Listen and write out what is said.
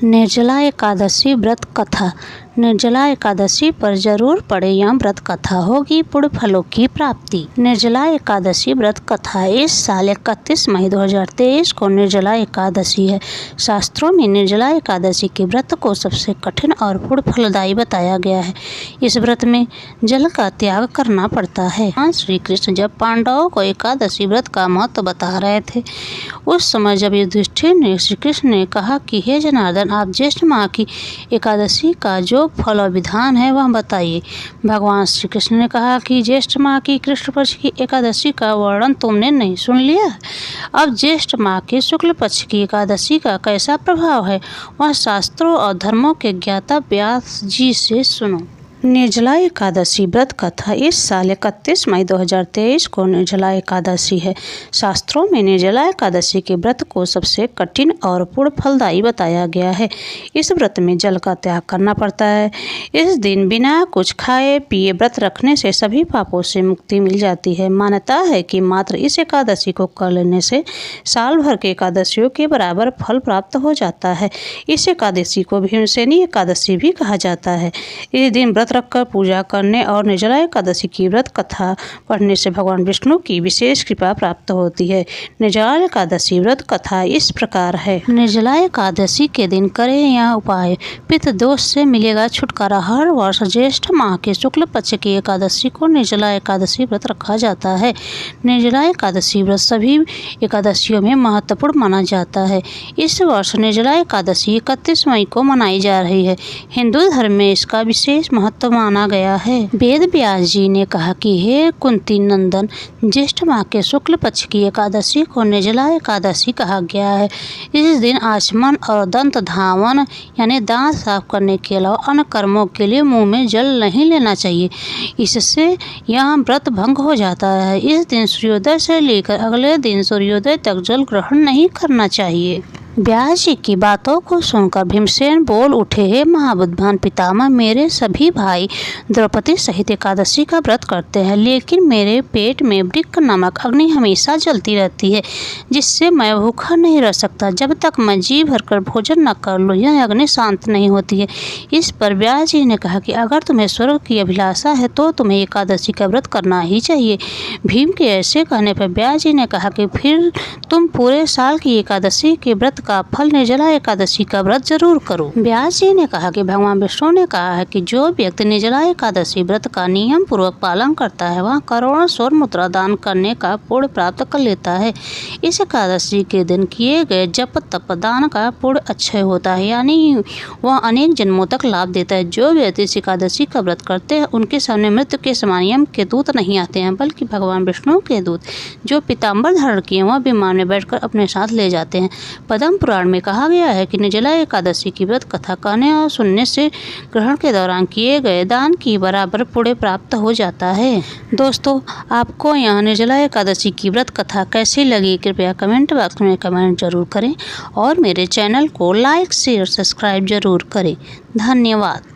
निर्जला एकादशी व्रत कथा। निर्जला एकादशी पर जरूर पढ़े, यह व्रत कथा होगी पुण्य फलों की प्राप्ति। निर्जला एकादशी व्रत कथा इस साल 31 मई 2023 को निर्जला एकादशी है। शास्त्रों में निर्जला एकादशी के व्रत को सबसे कठिन और पुण्य फलदायी बताया गया है। इस व्रत में जल का त्याग करना पड़ता है। भगवान श्री कृष्ण जब पांडवों को एकादशी व्रत का महत्व बता रहे थे, उस समय जब युधिष्ठिर ने श्री कृष्ण ने कहा कि हे जनार्दन, आप ज्येष्ठ माह की एकादशी का जो फल और विधान है वह बताइए। भगवान श्री कृष्ण ने कहा कि ज्येष्ठ माह की कृष्ण पक्ष की एकादशी का वर्णन तुमने नहीं सुन लिया। अब ज्येष्ठ माह के शुक्ल पक्ष की एकादशी का कैसा प्रभाव है वह शास्त्रों और धर्मों के ज्ञाता व्यास जी से सुनो। निर्जला एकादशी व्रत कथा इस साल 31 मई 2023 को निर्जला एकादशी है। शास्त्रों में निर्जला एकादशी के व्रत को सबसे कठिन और पुण्य फलदायी बताया गया है। इस व्रत में जल का त्याग करना पड़ता है। इस दिन बिना कुछ खाए पिए व्रत रखने से सभी पापों से मुक्ति मिल जाती है। मान्यता है कि मात्र इस एकादशी को कर लेने से साल भर के एकादशियों के बराबर फल प्राप्त हो जाता है। इस एकादशी को भीमसेनी एकादशी भी कहा जाता है। इस दिन व्रत रखकर पूजा करने और निर्जला एकादशी की व्रत कथा पढ़ने से भगवान विष्णु की विशेष कृपा प्राप्त होती है। निर्जला एकादशी व्रत कथा इस प्रकार है। निर्जला एकादशी के दिन करें यह उपाय, पित्त दोष से मिलेगा छुटकारा। हर वर्ष ज्येष्ठ माह के शुक्ल पक्ष की एकादशी को निर्जला एकादशी व्रत रखा जाता है। निर्जला एकादशी व्रत सभी एकादशियों में महत्वपूर्ण माना जाता है। इस वर्ष निर्जला एकादशी 31 मई को मनाई जा रही है। हिंदू धर्म में इसका विशेष महत्व माना गया है। वेद व्यास जी ने कहा कि हे कुंती नंदन, ज्येष्ठ माह के शुक्ल पक्ष की एकादशी को निर्जला एकादशी कहा गया है। इस दिन आचमन और दंत धावन यानी दांत साफ करने के अलावा अन्य कर्मों के लिए मुंह में जल नहीं लेना चाहिए। इससे यह व्रत भंग हो जाता है। इस दिन सूर्योदय से लेकर अगले दिन सूर्योदय तक जल ग्रहण नहीं करना चाहिए। व्यास जी की बातों को सुनकर भीमसेन बोल उठे, हे महाबुद्धिमान पितामह, मेरे सभी भाई द्रौपदी सहित एकादशी का व्रत करते हैं, लेकिन मेरे पेट में वृक्क नामक अग्नि हमेशा जलती रहती है, जिससे मैं भूखा नहीं रह सकता। जब तक मैं जी भरकर भोजन न कर लूँ यह अग्नि शांत नहीं होती है। इस पर व्यास जी ने कहा कि अगर तुम्हें स्वर्ग की अभिलाषा है तो तुम्हें एकादशी का व्रत करना ही चाहिए। भीम के ऐसे कहने पर व्यास जी ने कहा कि फिर तुम पूरे साल की एकादशी के व्रत का फल निर्जला एकादशी का व्रत जरूर करो। व्यास जी ने कहा कि भगवान विष्णु ने कहा है कि जो व्यक्ति निर्जला एकादशी व्रत का नियम पूर्वक पालन करता है वह करोड़ों स्वर्ण मुद्रा दान करने का पुण्य प्राप्त कर लेता है। इस एकादशी के दिन किए गए जप तप दान का पुण्य अक्षय होता है, यानी वह अनेक जन्मों तक लाभ देता है। जो व्यक्ति इस एकादशी का व्रत करते हैं उनके सामने मृत्यु के समान यम के दूत नहीं आते हैं, बल्कि भगवान विष्णु के दूत जो पीताम्बर धारण किए वह विमान में बैठकर अपने साथ ले जाते हैं। पद्म पुराण में कहा गया है कि निर्जला एकादशी की व्रत कथा कहने और सुनने से ग्रहण के दौरान किए गए दान की बराबर पुण्य प्राप्त हो जाता है। दोस्तों, आपको यह निर्जला एकादशी की व्रत कथा कैसी लगी कृपया कमेंट बॉक्स में कमेंट जरूर करें और मेरे चैनल को लाइक शेयर सब्सक्राइब जरूर करें। धन्यवाद।